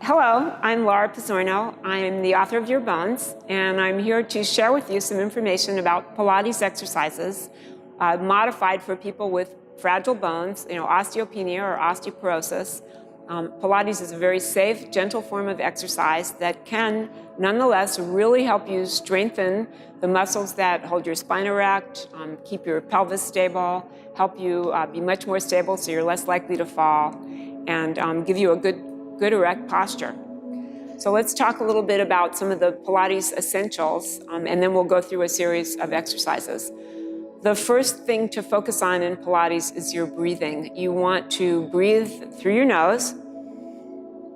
Hello, I'm Lara Pizzorno. I'm the author of Your Bones, and I'm here to share with you some information about Pilates exercises modified for people with fragile bones, osteopenia or osteoporosis. Pilates is a very safe, gentle form of exercise that can nonetheless really help you strengthen the muscles that hold your spine erect, keep your pelvis stable, help you be much more stable so you're less likely to fall, and give you a good erect posture. So let's talk a little bit about some of the Pilates essentials, and then we'll go through a series of exercises. The first thing to focus on in Pilates is your breathing. You want to breathe through your nose,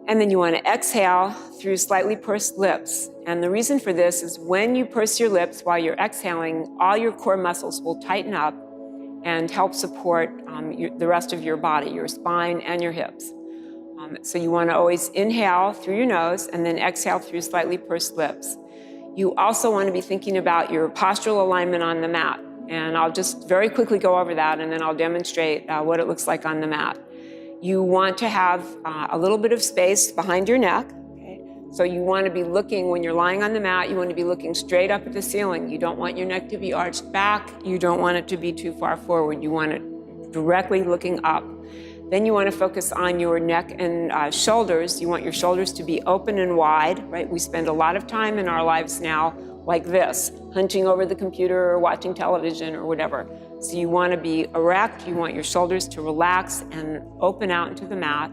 and then you want to exhale through slightly pursed lips. And the reason for this is when you purse your lips while you're exhaling, all your core muscles will tighten up and help support the rest of your body, your spine and your hips. So you want to always inhale through your nose and then exhale through slightly pursed lips. You also want to be thinking about your postural alignment on the mat. And I'll just very quickly go over that, and then I'll demonstrate what it looks like on the mat. You want to have a little bit of space behind your neck. Okay? So you want to be looking, when you're lying on the mat, you want to be looking straight up at the ceiling. You don't want your neck to be arched back. You don't want it to be too far forward. You want it directly looking up. Then you want to focus on your neck and shoulders. You want your shoulders to be open and wide, right? We spend a lot of time in our lives now like this, hunching over the computer or watching television or whatever. So you want to be erect. You want your shoulders to relax and open out into the mat.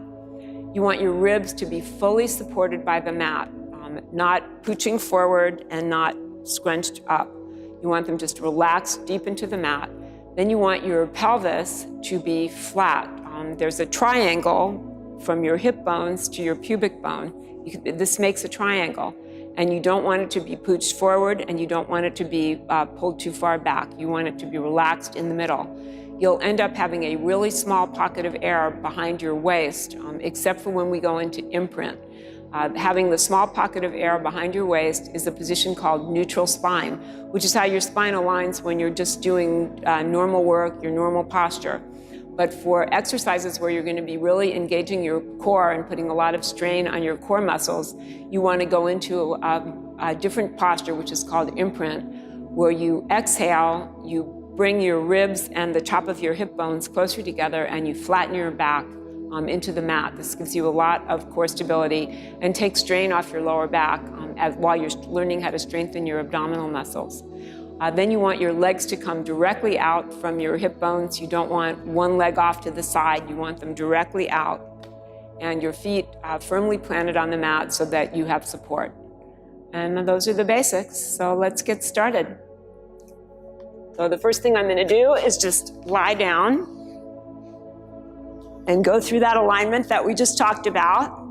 You want your ribs to be fully supported by the mat, not pooching forward and not scrunched up. You want them just relaxed deep into the mat. Then you want your pelvis to be flat. There's a triangle from your hip bones to your pubic bone. This makes a triangle, and you don't want it to be pooched forward, and you don't want it to be pulled too far back. You want it to be relaxed in the middle. You'll end up having a really small pocket of air behind your waist, except for when we go into imprint. Having the small pocket of air behind your waist is a position called neutral spine, which is how your spine aligns when you're just doing normal work, your normal posture. But for exercises where you're going to be really engaging your core and putting a lot of strain on your core muscles, you want to go into a different posture, which is called imprint, where you exhale, you bring your ribs and the top of your hip bones closer together, and you flatten your back into the mat. This gives you a lot of core stability and takes strain off your lower back while you're learning how to strengthen your abdominal muscles. Then you want your legs to come directly out from your hip bones. You don't want one leg off to the side. You want them directly out. And your feet firmly planted on the mat so that you have support. And those are the basics. So let's get started. So the first thing I'm going to do is just lie down and go through that alignment that we just talked about.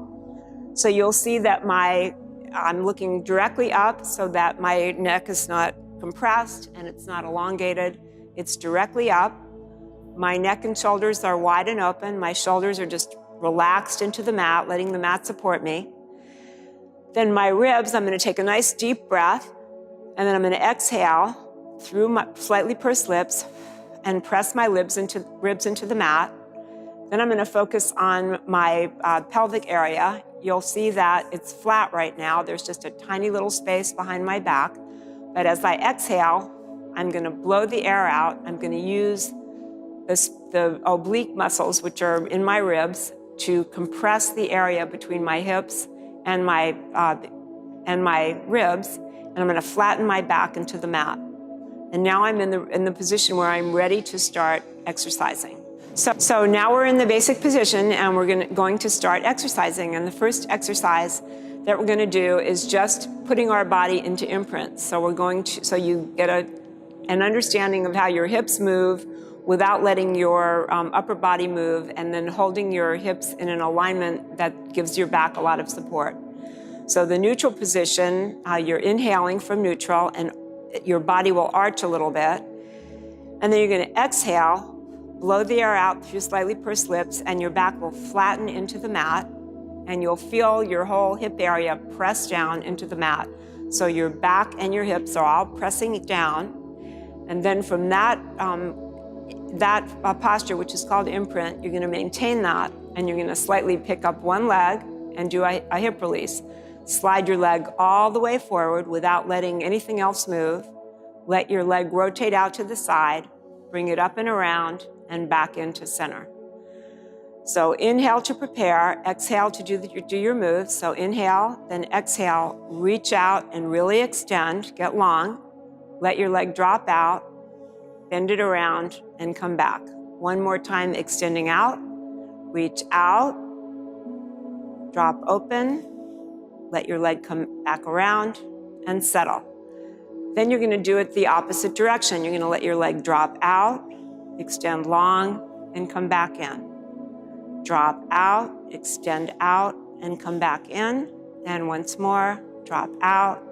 So you'll see that I'm looking directly up so that my neck is not compressed and it's not elongated. It's directly up. My neck and shoulders are wide and open. My shoulders are just relaxed into the mat, letting the mat support me. Then my ribs, I'm going to take a nice deep breath, and then I'm going to exhale through my slightly pursed lips and press my ribs into the mat. Then I'm going to focus on my pelvic area. You'll see that it's flat right now. There's just a tiny little space behind my back. But as I exhale, I'm going to blow the air out. I'm going to use the oblique muscles, which are in my ribs, to compress the area between my hips and my ribs. And I'm going to flatten my back into the mat. And now I'm in the position where I'm ready to start exercising. So now we're in the basic position, and we're going to start exercising. And the first exercise that we're going to do is just putting our body into imprint. So you get an understanding of how your hips move without letting your upper body move, and then holding your hips in an alignment that gives your back a lot of support. So the neutral position, you're inhaling from neutral, and your body will arch a little bit. And then you're going to exhale, blow the air out through slightly pursed lips, and your back will flatten into the mat. And you'll feel your whole hip area press down into the mat. So your back and your hips are all pressing it down. And then from that posture, which is called imprint, you're going to maintain that, and you're going to slightly pick up one leg and do a hip release. Slide your leg all the way forward without letting anything else move. Let your leg rotate out to the side, bring it up and around, and back into center. So inhale to prepare, exhale to do your moves. So inhale, then exhale, reach out and really extend, get long. Let your leg drop out, bend it around, and come back. One more time, extending out, reach out, drop open, let your leg come back around, and settle. Then you're gonna do it the opposite direction. You're gonna let your leg drop out, extend long, and come back in. Drop out, extend out, and come back in. And once more, drop out,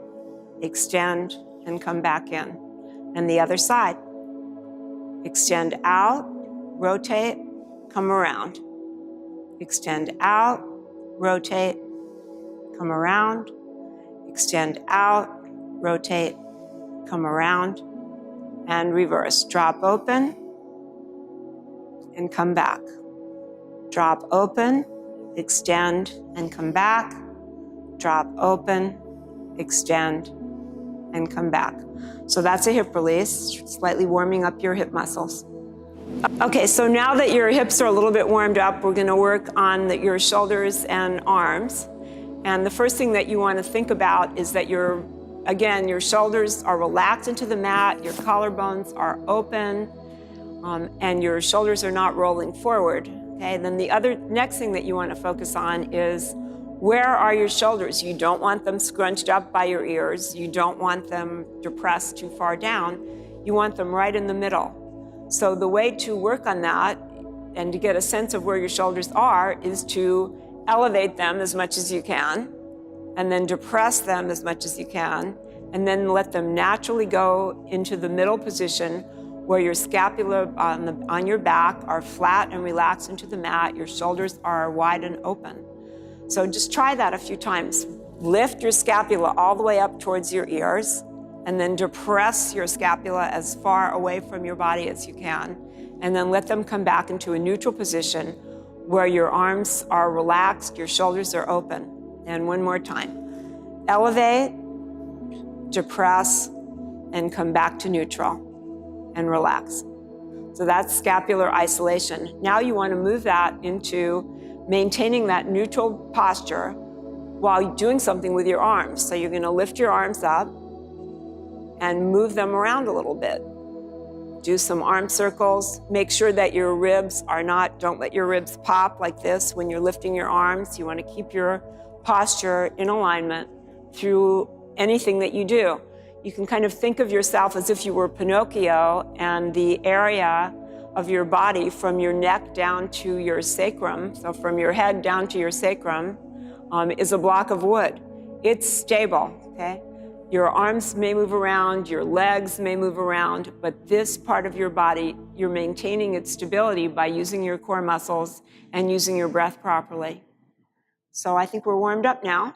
extend, and come back in. And the other side. Extend out, rotate, come around. Extend out, rotate, come around. Extend out, rotate, come around. And reverse. Drop open, and come back. Drop open, extend, and come back. Drop open, extend, and come back. So that's a hip release, slightly warming up your hip muscles. Okay, so now that your hips are a little bit warmed up, we're gonna work on your shoulders and arms. And the first thing that you wanna think about is that your shoulders are relaxed into the mat, your collarbones are open, and your shoulders are not rolling forward. Okay, then the next thing that you want to focus on is where are your shoulders? You don't want them scrunched up by your ears. You don't want them depressed too far down. You want them right in the middle. So the way to work on that and to get a sense of where your shoulders are is to elevate them as much as you can, and then depress them as much as you can, and then let them naturally go into the middle position where your scapula on your back are flat and relaxed into the mat, your shoulders are wide and open. So just try that a few times. Lift your scapula all the way up towards your ears, and then depress your scapula as far away from your body as you can, and then let them come back into a neutral position where your arms are relaxed, your shoulders are open. And one more time. Elevate, depress, and come back to neutral. And relax. So that's scapular isolation. Now you want to move that into maintaining that neutral posture while doing something with your arms. So you're going to lift your arms up and move them around a little bit. Do some arm circles. Make sure that your ribs don't let your ribs pop like this when you're lifting your arms. You want to keep your posture in alignment through anything that you do. You can kind of think of yourself as if you were Pinocchio, and the area of your body from your neck down to your sacrum, so from your head down to your sacrum, is a block of wood. It's stable, okay? Your arms may move around, your legs may move around, but this part of your body, you're maintaining its stability by using your core muscles and using your breath properly. So I think we're warmed up now.